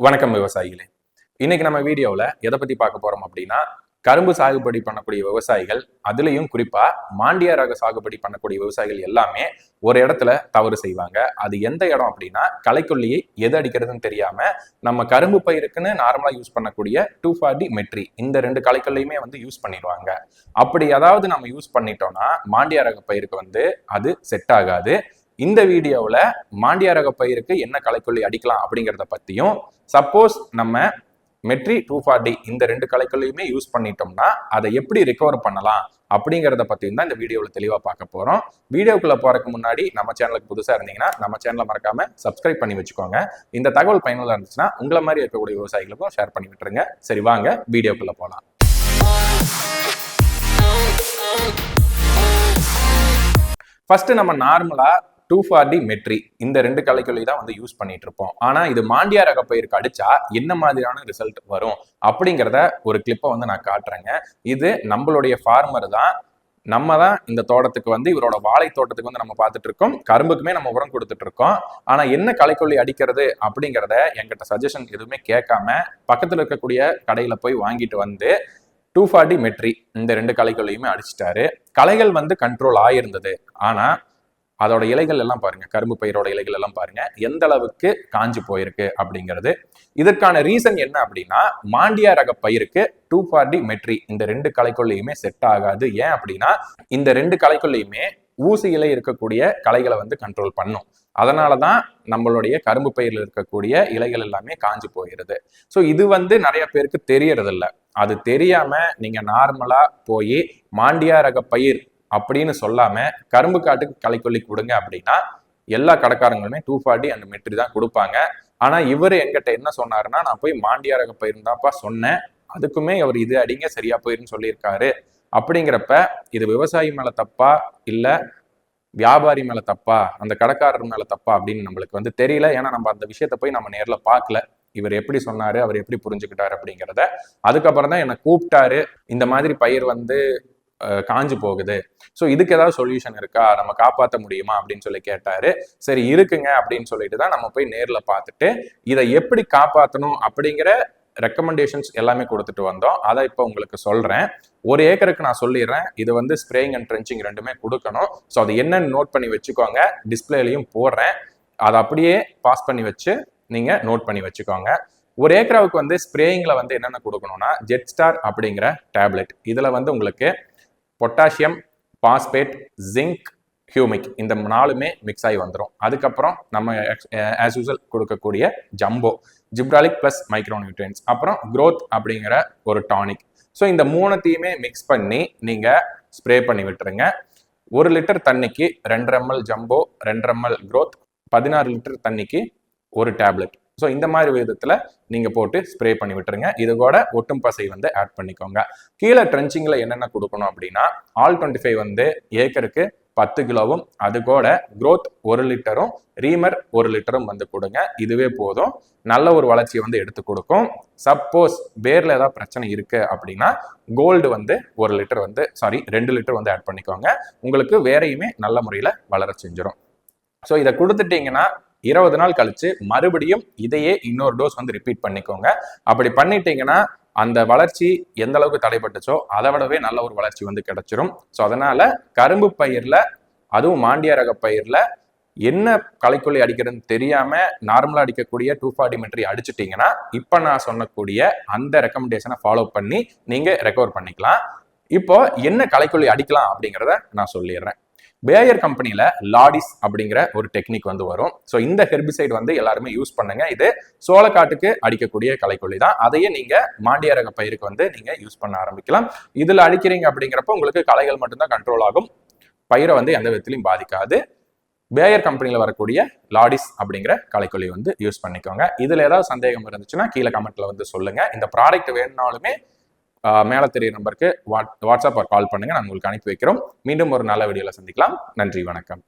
வணக்கம் விவசாயிகளே. இன்னைக்கு நம்ம வீடியோவில் எதை பத்தி பார்க்க போறோம் அப்படின்னா, கரும்பு சாகுபடி பண்ணக்கூடிய விவசாயிகள், அதுலயும் குறிப்பா மாண்டியா ரக சாகுபடி பண்ணக்கூடிய விவசாயிகள் எல்லாமே ஒரு இடத்துல தவறு செய்வாங்க. அது எந்த இடம் அப்படின்னா, களைக்கொல்லியை எது அடிக்கிறதுன்னு தெரியாம நம்ம கரும்பு பயிருக்குன்னு நார்மலா யூஸ் பண்ணக்கூடிய 240 மெட்ரி இந்த 2 களைக்கொல்லியுமே யூஸ் பண்ணிடுவாங்க. அப்படி ஏதாவது நம்ம யூஸ் பண்ணிட்டோம்னா மாண்டியா ரக பயிருக்கு அது செட் ஆகாது. இந்த வீடியோவில் மாண்டியா ரக பயிருக்கு என்ன களைக்கொல்லி அடிக்கலாம் அப்படிங்கிறத பத்தியும், சப்போஸ் நம்ம மெட்ரி 240 இந்த 2 களைக்கொல்லியுமே யூஸ் பண்ணிட்டோம்னா அதை எப்படி ரிகவர் பண்ணலாம் அப்படிங்கிறத பத்தியும் தான் இந்த வீடியோவில் தெளிவா பார்க்க போறோம். வீடியோக்குள்ள போறதுக்கு முன்னாடி நம்ம சேனலுக்கு புதுசா இருந்தீங்கன்னா நம்ம சேனலை மறக்காம சப்ஸ்கிரைப் பண்ணி வச்சுக்கோங்க. இந்த தகவல் பயனுள்ளதா இருந்துச்சுன்னா உங்களை மாதிரி இருக்கக்கூடிய விவசாயிகளுக்கும் ஷேர் பண்ணி விட்டுருங்க. சரி, வாங்க வீடியோக்குள்ள போலாம். ஃபர்ஸ்ட் நம்ம நார்மலா 240 மெட்ரி இந்த 2 களைக்கொல்லி தான் யூஸ் பண்ணிட்டு இருப்போம். ஆனா இது மாண்டியா ரக பயிருக்கு அடிச்சா என்ன மாதிரியான ரிசல்ட் வரும் அப்படிங்கிறத ஒரு கிளிப்பை நான் காட்டுறேங்க. இது நம்மளுடைய ஃபார்மர் தான். நம்ம தான் இந்த தோட்டத்துக்கு இவரோட வாழை தோட்டத்துக்கு நம்ம பார்த்துட்டு இருக்கோம். கரும்புக்குமே நம்ம உரம் கொடுத்துட்டு இருக்கோம். ஆனா என்ன களைக்கொல்லி அடிக்கிறது அப்படிங்கிறத என்கிட்ட சஜஷன் எதுவுமே கேட்காம பக்கத்துல இருக்கக்கூடிய கடையில போய் வாங்கிட்டு 240 மெட்ரி இந்த 2 களைக்கொல்லியுமே அடிச்சிட்டாரு. களைகள் கண்ட்ரோல் ஆயிருந்தது. ஆனா அதோட இலைகள் எல்லாம் பாருங்க, கரும்பு பயிரோட இலைகள் எல்லாம் பாருங்க எந்த அளவுக்கு காஞ்சு போயிருக்கு அப்படிங்கிறது. இதற்கான ரீசன் என்ன அப்படின்னா, மாண்டியா ரக பயிருக்கு 240 மெட்ரி இந்த 2 களைக்கொல்லியுமே செட் ஆகாது. ஏன் அப்படின்னா இந்த 2 களைக்கொல்லியுமே ஊசி இலை இருக்கக்கூடிய களைகளை கண்ட்ரோல் பண்ணும். அதனாலதான் நம்மளுடைய கரும்பு பயிரில் இருக்கக்கூடிய இலைகள் எல்லாமே காஞ்சு போயிருது. ஸோ இது நிறைய பேருக்கு தெரியறது இல்லை. அது தெரியாம நீங்க நார்மலா போய் மாண்டியா ரக பயிர் அப்படின்னு சொல்லாம கரும்பு காட்டுக்கு களைக்கொல்லி கொடுங்க அப்படின்னா எல்லா கடைக்காரங்களுமே 240 அந்த மெட்ரி தான் கொடுப்பாங்க. ஆனா இவரு எங்கிட்ட என்ன சொன்னாருன்னா, நான் போய் மாண்டியா ரக பயிருந்தாப்பா சொன்னேன், அதுக்குமே அவர் இது அடிங்க சரியா போயிருன்னு சொல்லியிருக்காரு. அப்படிங்கிறப்ப இது விவசாயி மேல தப்பா இல்ல வியாபாரி மேல தப்பா, அந்த கடைக்காரர் மேல தப்பா அப்படின்னு நம்மளுக்கு தெரியல. ஏன்னா நம்ம அந்த விஷயத்த போய் நம்ம நேர்ல பார்க்கல. இவர் எப்படி சொன்னாரு, அவர் எப்படி புரிஞ்சுக்கிட்டாரு அப்படிங்கிறத. அதுக்கப்புறம் தான் என்னை கூப்பிட்டாரு. இந்த மாதிரி பயிர் காஞ்சு போகுது, ஸோ இதுக்கு ஏதாவது சொல்யூஷன் இருக்கா, நம்ம காப்பாற்ற முடியுமா அப்படின்னு சொல்லி கேட்டாரு. சரி இருக்குங்க அப்படின்னு சொல்லிட்டு தான் நம்ம போய் நேர்ல பார்த்துட்டு இதை எப்படி காப்பாற்றணும் அப்படிங்கிற ரெக்கமெண்டேஷன்ஸ் எல்லாமே கொடுத்துட்டு வந்தோம். அதை இப்போ உங்களுக்கு சொல்றேன். ஒரு ஏக்கருக்கு நான் சொல்லிடுறேன், இது ஸ்ப்ரேயிங் அண்ட் ட்ரென்ச்சிங் ரெண்டுமே கொடுக்கணும். ஸோ அது என்னன்னு நோட் பண்ணி வச்சுக்கோங்க. டிஸ்பிளேலையும் போடுறேன், அதை அப்படியே பாஸ் பண்ணி வச்சு நீங்க நோட் பண்ணி வச்சுக்கோங்க. ஒரு ஏக்கராவுக்கு ஸ்ப்ரேயிங்ல என்னென்ன கொடுக்கணும்னா, ஜெட் ஸ்டார் அப்படிங்கிற டேப்லெட், இதுல உங்களுக்கு பொட்டாசியம், பாஸ்பேட், ஜிங்க், ஹியூமிக் இந்த 4மே மிக்ஸ் ஆகி வந்துடும். அதுக்கப்புறம் நம்ம ஆஸ் யூசுவல் கொடுக்கக்கூடிய jumbo, gibberellic plus micro nutrients, அப்புறம் growth அப்படிங்கிற ஒரு டானிக். ஸோ இந்த 3த்தையுமே மிக்ஸ் பண்ணி நீங்க ஸ்ப்ரே பண்ணி விட்டுருங்க. 1 லிட்டர் தண்ணிக்கு 2 ml jumbo, 2 ml growth, 16 litre தண்ணிக்கு ஒரு டேப்லெட். ஸோ இந்த மாதிரி விதத்துல நீங்க போட்டு ஸ்ப்ரே பண்ணி விட்டுருங்க. இது கூட ஒட்டும் பசை ஆட் பண்ணிக்கோங்க. கீழே ட்ரென்ச்சிங்ல என்னென்ன கொடுக்கணும் அப்படின்னா, ஆல் 25 ஏக்கருக்கு 10 கிலோவும், அது கூட growth 1 லிட்டரும், ரீமர் 1 லிட்டரும் கொடுங்க. இதுவே போதும், நல்ல ஒரு வளர்ச்சியை எடுத்து கொடுக்கும். சப்போஸ் வேர்ல ஏதாவது பிரச்சனை இருக்கு அப்படின்னா கோல்டு 1 லிட்டர் 2 லிட்டர் ஆட் பண்ணிக்கோங்க. உங்களுக்கு வேறையுமே நல்ல முறையில வளர செஞ்சிடும். ஸோ இதை கொடுத்துட்டீங்கன்னா 20 நாள் கழிச்சு மறுபடியும் இதையே இன்னொரு டோஸ் ரிப்பீட் பண்ணிக்கோங்க. அப்படி பண்ணிட்டீங்கன்னா அந்த வளர்ச்சி எந்த அளவுக்கு தடைப்பட்டுச்சோ அதை விடவே நல்ல ஒரு வளர்ச்சி கிடைச்சிரும். ஸோ அதனால கரும்பு பயிர்ல, அதுவும் மாண்டியா ரக பயிர்ல என்ன களைக்கொல்லி அடிக்கிறதுன்னு தெரியாம நார்மலா அடிக்கக்கூடிய 240 மெட்ரி அடிச்சுட்டீங்கன்னா இப்ப நான் சொன்னக்கூடிய அந்த ரெக்கமெண்டேஷனை ஃபாலோ பண்ணி நீங்க ரெக்கவர் பண்ணிக்கலாம். இப்போ என்ன களைக்கொல்லி அடிக்கலாம் அப்படிங்கிறத நான் சொல்லிடுறேன். பேயர் கம்பெனியில லாடிஸ் அப்படிங்கிற ஒரு டெக்னிக் வரும். ஸோ இந்த ஹெர்பிசைட் எல்லாருமே யூஸ் பண்ணுங்க. இது சோளக்காட்டுக்கு அடிக்கக்கூடிய களைக்கொல்லி தான். அதையே நீங்க மாண்டியா ரக பயிருக்கு நீங்க யூஸ் பண்ண ஆரம்பிக்கலாம். இதுல அடிக்கிறீங்க அப்படிங்கிறப்ப உங்களுக்கு களைகள் மட்டும்தான் கண்ட்ரோல் ஆகும், பயிரை எந்த விதத்திலையும் பாதிக்காது. பேயர் கம்பெனியில வரக்கூடிய லாடிஸ் அப்படிங்கிற களைக்கொல்லி யூஸ் பண்ணிக்கோங்க. இதுல ஏதாவது சந்தேகம் இருந்துச்சுன்னா கீழே கமெண்ட்ல சொல்லுங்க. இந்த ப்ராடக்ட் வேணும்னாலுமே மேலே தெரிய நம்பருக்கு வாட்ஸ்அப் கால் பண்ணுங்க, நாங்கள் உங்களுக்கு அனுப்பி வைக்கிறோம். மீண்டும் ஒரு நல்ல வீடியோல சந்திக்கலாம். நன்றி, வணக்கம்.